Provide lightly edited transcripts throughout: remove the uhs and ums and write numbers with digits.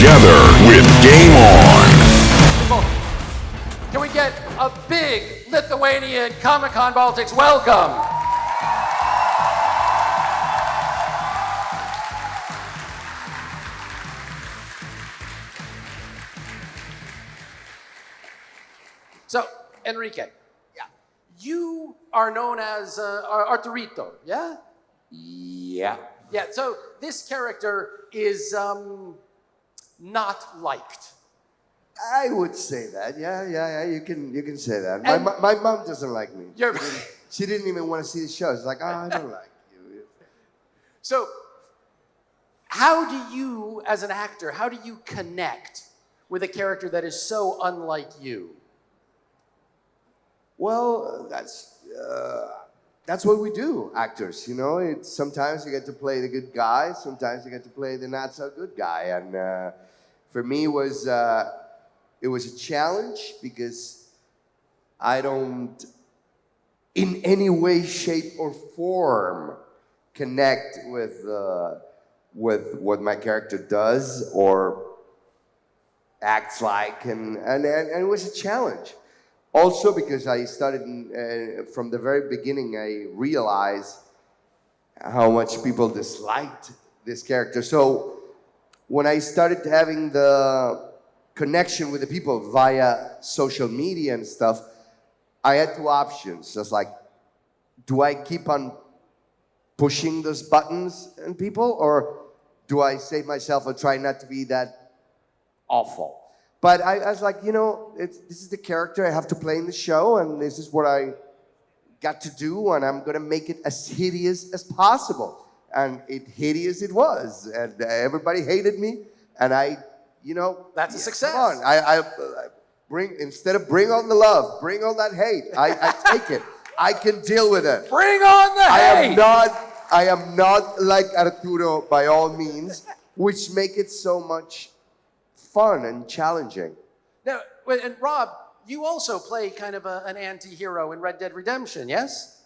together with Game On. Can we get a big Lithuanian Con Baltics welcome? So, Enrique, you are known as Arturito, yeah? Yeah. Yeah, so this character is not liked. I would say that. Yeah. You can say that. And- My mom doesn't like me. You're- She didn't even want to see the show. It's like, I don't like you. So, how do you, as an actor, how do you connect with a character that is so unlike you? Well, that's what we do, actors. You know, it's sometimes you get to play the good guy, sometimes you get to play the not so good guy, and for me it was a challenge because I don't, in any way, shape, or form, connect with what my character does or acts like, and it was a challenge. Also, because I started from the very beginning, I realized how much people disliked this character. So when I started having the connection with the people via social media and stuff, I had two options. Just like, do I keep on pushing those buttons in people, or do I save myself and try not to be that awful? But I was like, this is the character I have to play in the show, and this is what I got to do, and I'm gonna make it as hideous as possible. And hideous it was, and everybody hated me, and That's a success. Come on, I instead of bring on the love, bring on that hate. I take it. I can deal with it. Bring on the hate! I am not like Arturo by all means, which make it so much fun and challenging. Now, and Rob, you also play kind of an anti-hero in Red Dead Redemption, yes?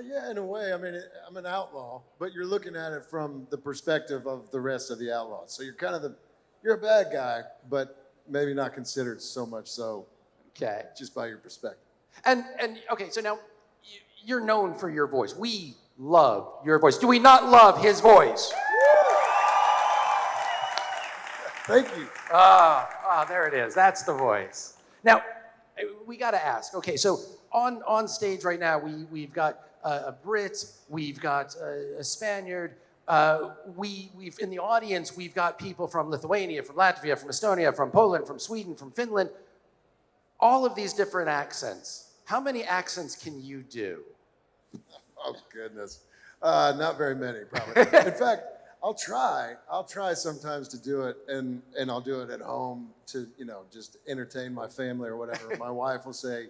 Yeah, in a way. I mean, I'm an outlaw, but you're looking at it from the perspective of the rest of the outlaws. So you're kind of you're a bad guy, but maybe not considered so much so. Okay. Just by your perspective. And okay, so now you're known for your voice. We love your voice. Do we not love his voice? Thank you. There it is. That's the voice. Now, we got to ask. Okay, so on stage right now, we've got a Brit, we've got a Spaniard. We've in the audience, we've got people from Lithuania, from Latvia, from Estonia, from Poland, from Sweden, from Finland. All of these different accents. How many accents can you do? Oh, goodness. Not very many, probably. In fact, I'll try sometimes to do it, and I'll do it at home to, just entertain my family or whatever. My wife will say,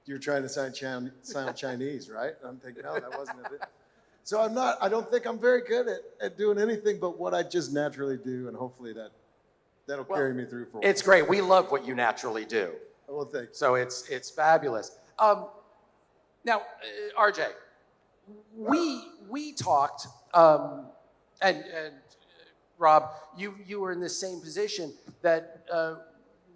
"You're trying to sound Chinese, right?" And I'm thinking, no, that wasn't it. So I don't think I'm very good at doing anything but what I just naturally do, and hopefully that'll carry me through for a while. It's great. We love what you naturally do. Well, thanks. So it's fabulous. Now, RJ, we talked, and Rob, you were in this same position that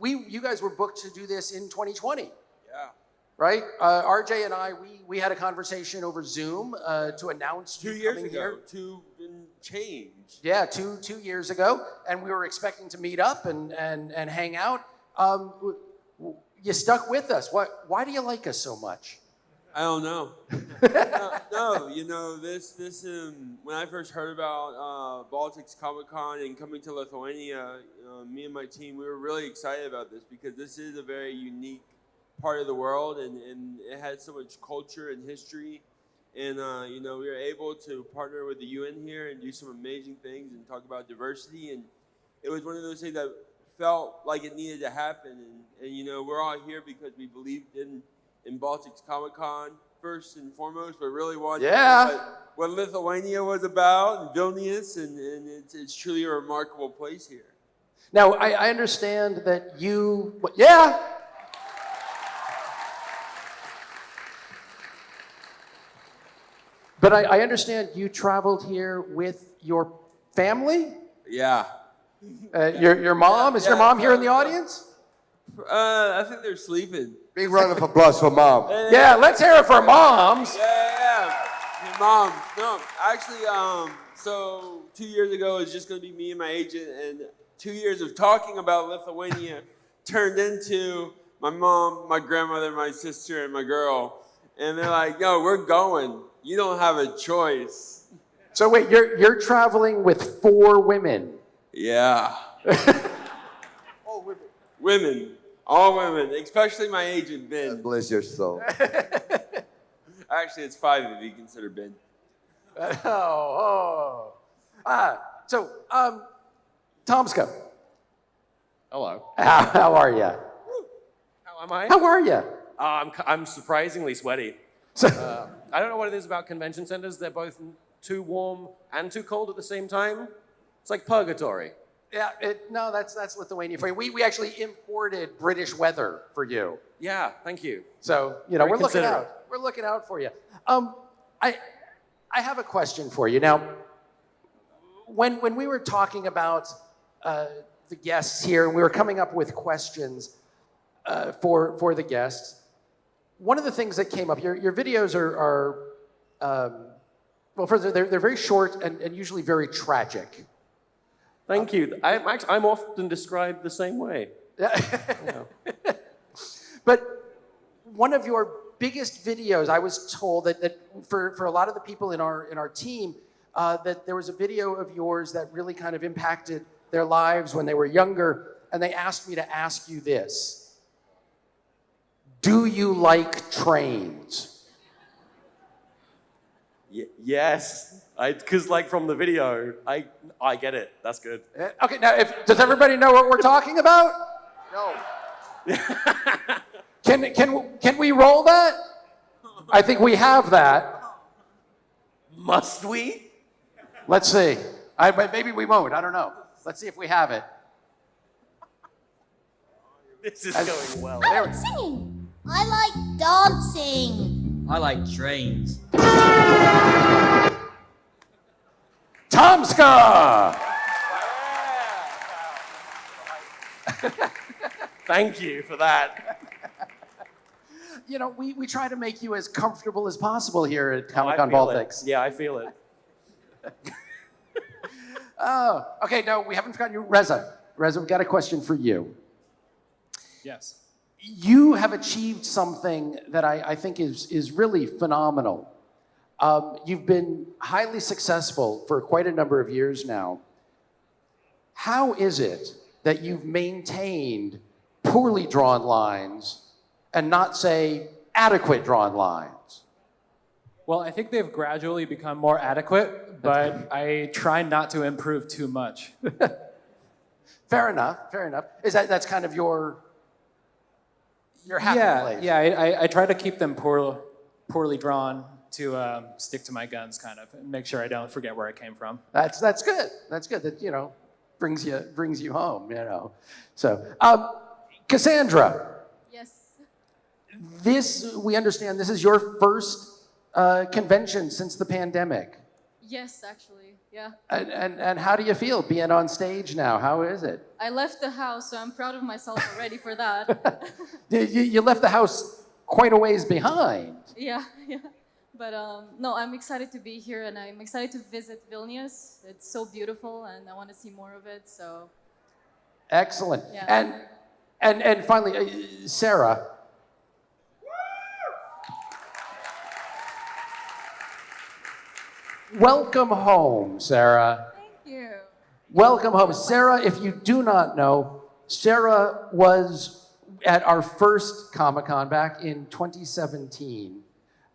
you guys were booked to do this in 2020. Yeah. Right? RJ and I, we had a conversation over Zoom to announce 2 you years coming ago. here. Two and change. Yeah, two years ago, and we were expecting to meet up and hang out. You stuck with us. Why do you like us so much? I don't know. No, this when I first heard about Baltics Comic-Con and coming to Lithuania, me and my team, we were really excited about this because this is a very unique part of the world, and it has so much culture and history. And, we were able to partner with the UN here and do some amazing things and talk about diversity. And it was one of those things that felt like it needed to happen. And we're all here because we believed in Baltics Comic-Con first and foremost, but really wanted to know what Lithuania was about and Vilnius, and it's truly a remarkable place here. Now, I understand that you... But I understand you traveled here with your family? Yeah. Your mom? Is your mom here in the audience? I think they're sleeping. Big round of applause for Mom. Yeah, let's hear it for moms. Yeah. Hey, Mom. No, actually, so 2 years ago, it was just going to be me and my agent, and 2 years of talking about Lithuania turned into my mom, my grandmother, my sister, and my girl. And they're like, yo, we're going. You don't have a choice. So wait, you're traveling with 4 women. Yeah. All women. Women. All women, especially my agent, Ben. God bless your soul. Actually, it's 5 if you consider Ben. So, Tomska, Hello. how are you? How am I? How are you? I'm surprisingly sweaty. So, I don't know what it is about convention centers. They're both too warm and too cold at the same time. It's like purgatory. yeah, no, that's Lithuania for you. We actually imported British weather for you. Yeah, thank you. So, Very we're looking considerate. out. We're looking out for you. I have a question for you. Now, when we were talking about the guests here, and we were coming up with questions for the guests, one of the things that came up, your videos are well, first, they're very short and usually very tragic. Thank you. I'm often described the same way. But one of your biggest videos, I was told that for a lot of the people in our team, that there was a video of yours that really kind of impacted their lives when they were younger, and they asked me to ask you this. Do you like trains? Yes. Because like from the video, I get it. That's good. Okay, now does everybody know what we're talking about? No. Can we roll that? I think we have that. Must we? Let's see. Maybe we won't. I don't know. Let's see if we have it. This is going well. I like singing. I like dancing. I like trains. Tomska! Thank you for that. We try to make you as comfortable as possible here at I Con feel Baltics. it. Yeah, I feel it. Oh, okay, no, we haven't forgotten you. Reza, we've got a question for you. Yes. You have achieved something that I think is really phenomenal. You've been highly successful for quite a number of years now. How is it that you've maintained poorly drawn lines and not, say, adequate drawn lines? Well, I think they've gradually become more adequate, but I try not to improve too much. Fair enough. Is that's kind of your happy place? Yeah. I try to keep them poorly drawn to stick to my guns, kind of, and make sure I don't forget where I came from. That's good. That's good. That brings you home. So, Cassandra. Yes. We understand this is your first convention since the pandemic. Yes, actually. Yeah. And how do you feel being on stage now? How is it? I left the house, so I'm proud of myself already for that. You left the house quite a ways behind. Yeah. But no, I'm excited to be here, and I'm excited to visit Vilnius. It's so beautiful, and I want to see more of it. So. Excellent. Yeah. And finally, Sarah. Welcome home, Sarah. Thank you. Welcome home. Sarah, if you do not know, Sarah was at our first Comic-Con back in 2017.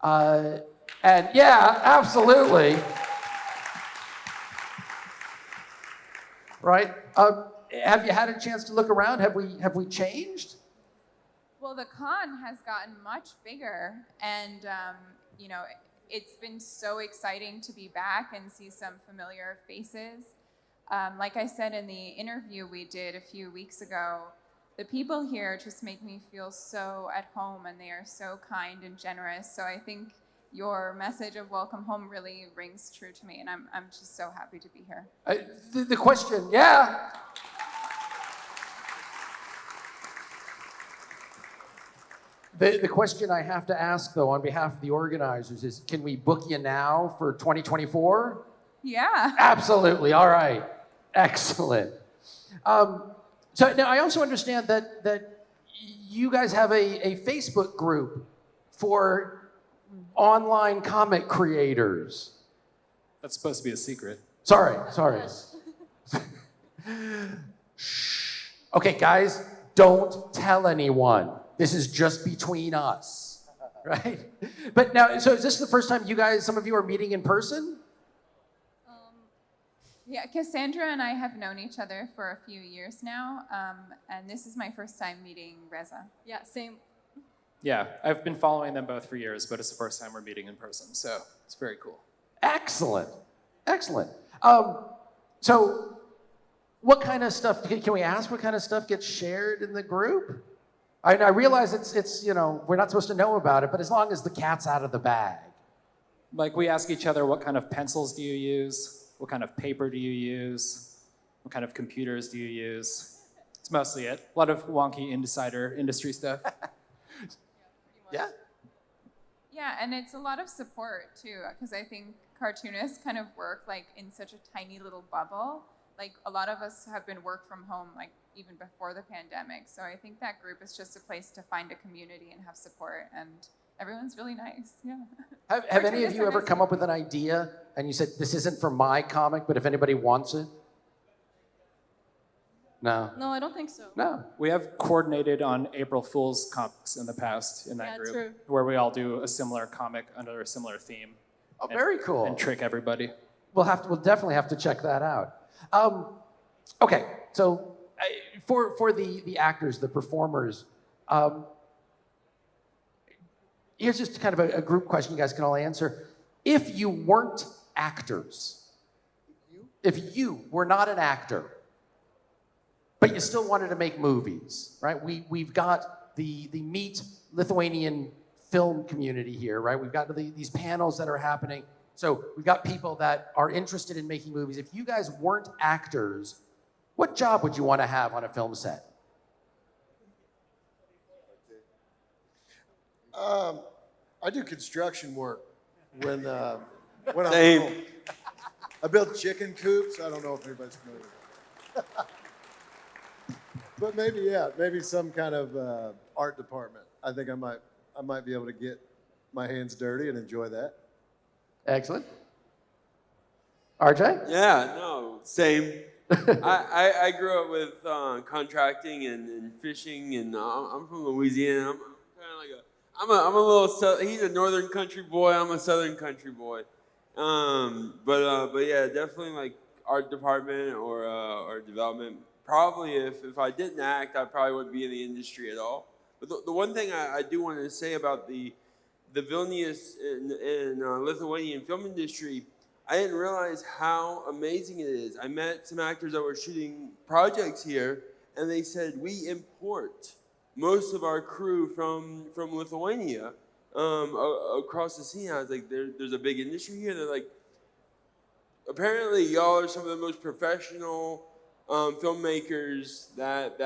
And yeah, absolutely. Right? Have you had a chance to look around? Have we changed? Well, the con has gotten much bigger, and it's been so exciting to be back and see some familiar faces. Like I said in the interview we did a few weeks ago, the people here just make me feel so at home, and they are so kind and generous. So I think your message of welcome home really rings true to me, and I'm just so happy to be here. The question, yeah. The question I have to ask, though, on behalf of the organizers is, can we book you now for 2024? Yeah. Absolutely. All right. Excellent. So now I also understand that you guys have a Facebook group for online comic creators. That's supposed to be a secret. Sorry. Shh. Okay, guys, don't tell anyone. This is just between us, right? But now, so is this the first time some of you are meeting in person? Yeah, Cassandra and I have known each other for a few years now, and this is my first time meeting Reza. Yeah, same. Yeah, I've been following them both for years, but it's the first time we're meeting in person, so it's very cool. Excellent. So what kind of stuff, can we ask what kind of stuff gets shared in the group? I realize it's we're not supposed to know about it, but as long as the cat's out of the bag. Like, we ask each other, what kind of pencils do you use? What kind of paper do you use? What kind of computers do you use? It's mostly it. A lot of wonky insider industry stuff. Yeah? Yeah, and it's a lot of support too, because I think cartoonists kind of work like in such a tiny little bubble. Like, a lot of us have been work from home, like even before the pandemic. So I think that group is just a place to find a community and have support, and everyone's really nice. Yeah. Have any of you ever come up with an idea and you said, this isn't for my comic, but if anybody wants it? No. No, I don't think so. No. We have coordinated on April Fool's comics in the past in that group, true. where we all do a similar comic under a similar theme. Oh, very cool. And trick everybody. We'll definitely have to check that out. Okay, so for the actors, the performers, here's just kind of a group question you guys can all answer. If you weren't actors, if you were not an actor, but you still wanted to make movies, right? We've got the Meet Lithuanian film community here, right? We've got these panels that are happening. So we've got people that are interested in making movies. If you guys weren't actors, what job would you want to have on a film set? I do construction work when I'm Same. home. I build chicken coops. I don't know if anybody's familiar with that. But maybe some kind of art department. I think I might be able to get my hands dirty and enjoy that. Excellent. RJ? Yeah, no, same. I grew up with contracting and fishing, and I'm from Louisiana. I'm kind of like I'm a little. He's a northern country boy. I'm a southern country boy. But yeah, definitely like art department or development. Probably if I didn't act, I probably wouldn't be in the industry at all. But the one thing I do want to say about the Vilnius and Lithuanian film industry, I didn't realize how amazing it is. I met some actors that were shooting projects here, and they said, we import most of our crew from Lithuania across the sea. I was like, there's a big industry here. They're like, apparently y'all are some of the most professional filmmakers that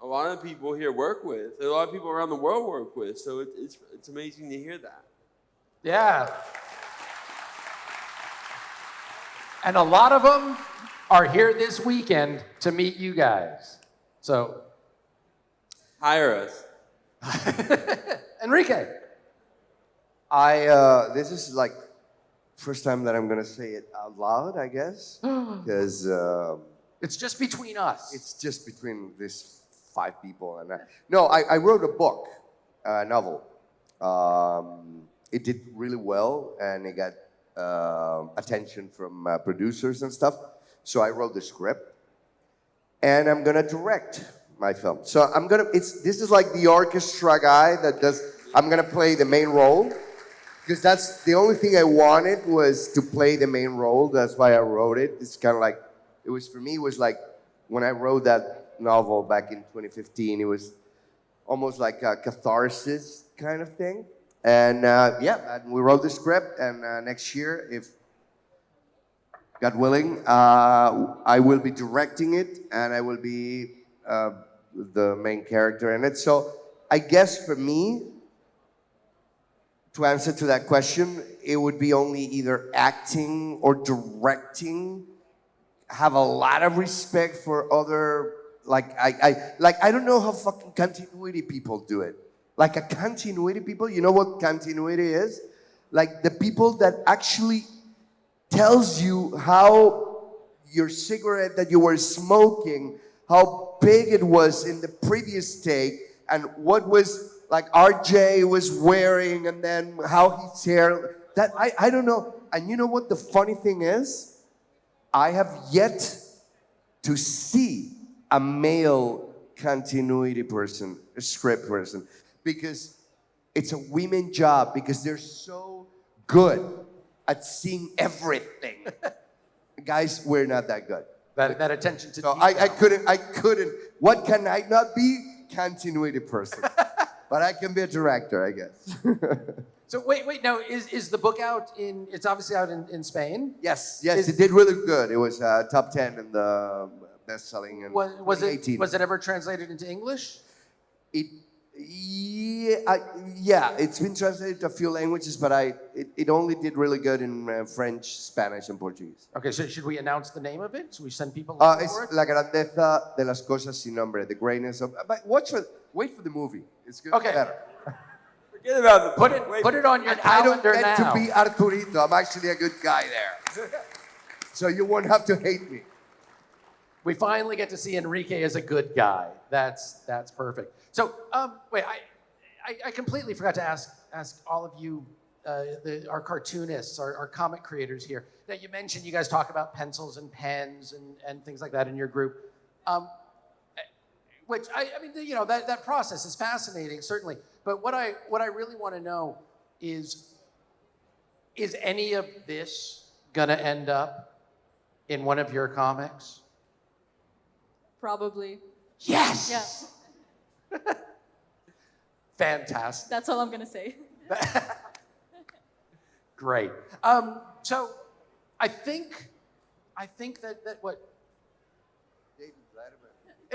a lot of people here work with. A lot of people around the world work with. So it's amazing to hear that. Yeah. And a lot of them are here this weekend to meet you guys. So hire us. Enrique. This is like first time that I'm gonna say it out loud, I guess, because it's just between us. It's just between these 5 people and I wrote a book, a novel. It did really well, and it got attention from producers and stuff. So I wrote the script, and I'm gonna direct my film. So this is like the orchestra guy that does. I'm gonna play the main role, because that's the only thing I wanted was to play the main role. That's why I wrote it. It's kind of like it was for me. It was like when I wrote that novel back in 2015. It was almost like a catharsis kind of thing. And we wrote the script. And next year, if God willing, I will be directing it, and I will be the main character in it. So I guess for me, to answer to that question, it would be only either acting or directing. Have a lot of respect for other, I don't know how fucking continuity people do it. Like a continuity people, you know what continuity is? Like the people that actually tells you how your cigarette that you were smoking, how big it was in the previous take, and what was like RJ was wearing, and then how his hair. That I don't know. And you know what the funny thing is? I have yet to see a male continuity person, a script person, because it's a women job, because they're so good at seeing everything. Guys, we're not that good. That attention to So detail. I couldn't. What can I not be? Continuity person. But I can be a director, I guess. So wait, no, is the book out it's obviously out in Spain? Yes, it did really good. It was top 10 in the best-selling in Was 2018. it ever translated into English? Yeah, it's been translated to a few languages, but it only did really good in French, Spanish, and Portuguese. Okay, so should we announce the name of it? Should we send people It's for it? La grandeza de las cosas sin nombre, the greatness of. But wait for the movie. It's good. Okay. Better. Forget about the Put it on your I don't calendar get now. to be Arturito. I'm actually a good guy there. So you won't have to hate me. We finally get to see Enrique as a good guy. That's perfect. So wait, I completely forgot to ask all of you, our cartoonists, our comic creators here, that you mentioned you guys talk about pencils and pens and things like that in your group. Which I mean, you know, that process is fascinating, certainly. But what I really want to know is any of this gonna end up in one of your comics? Probably. Yes. Yeah. Fantastic. That's all I'm gonna say. Great. So I think that what it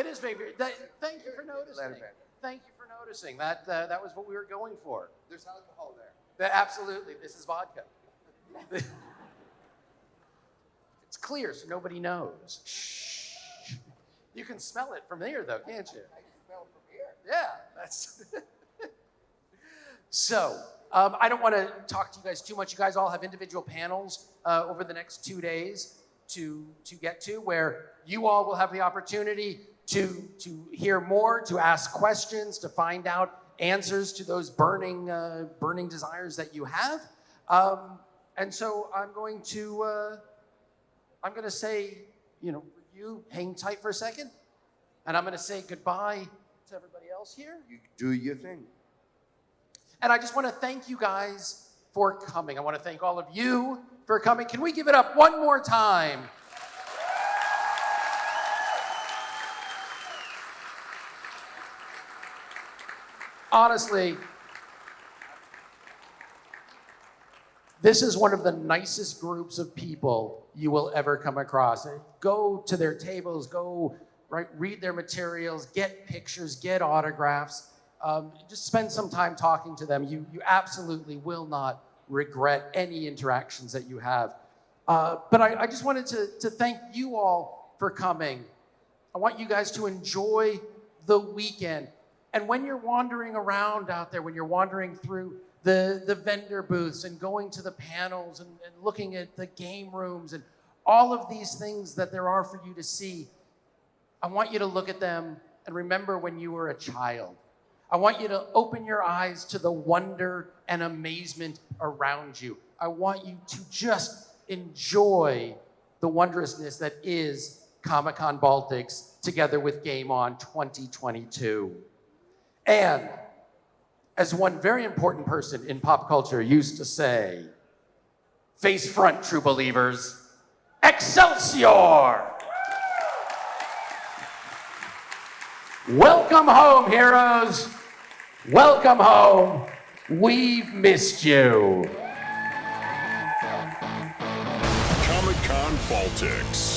is very. Thank you for noticing. Thank you for noticing. That was what we were going for. There's alcohol there. Absolutely. This is vodka. It's clear, so nobody knows. Shh. You can smell it from here, though, can't you? I can smell from here. Yeah, that's. So, I don't want to talk to you guys too much. You guys all have individual panels over the next 2 days to get to, where you all will have the opportunity to hear more, to ask questions, to find out answers to those burning desires that you have. And so I'm going to say, you hang tight for a second, and I'm going to say goodbye to everybody else here. You do your thing. And I just want to thank you guys for coming. I want to thank all of you for coming. Can we give it up one more time? Honestly, this is one of the nicest groups of people you will ever come across. Go to their tables, read their materials, get pictures, get autographs. Just spend some time talking to them. You absolutely will not regret any interactions that you have. But I just wanted to thank you all for coming. I want you guys to enjoy the weekend. And when you're wandering around out there, when you're wandering through the vendor booths and going to the panels and looking at the game rooms and all of these things that there are for you to see, I want you to look at them and remember when you were a child. I want you to open your eyes to the wonder and amazement around you. I want you to just enjoy the wondrousness that is Comic-Con Baltics together with Game On 2022. And as one very important person in pop culture used to say, face front, true believers, Excelsior! Welcome home, heroes. Welcome home. We've missed you. Comic-Con Baltics.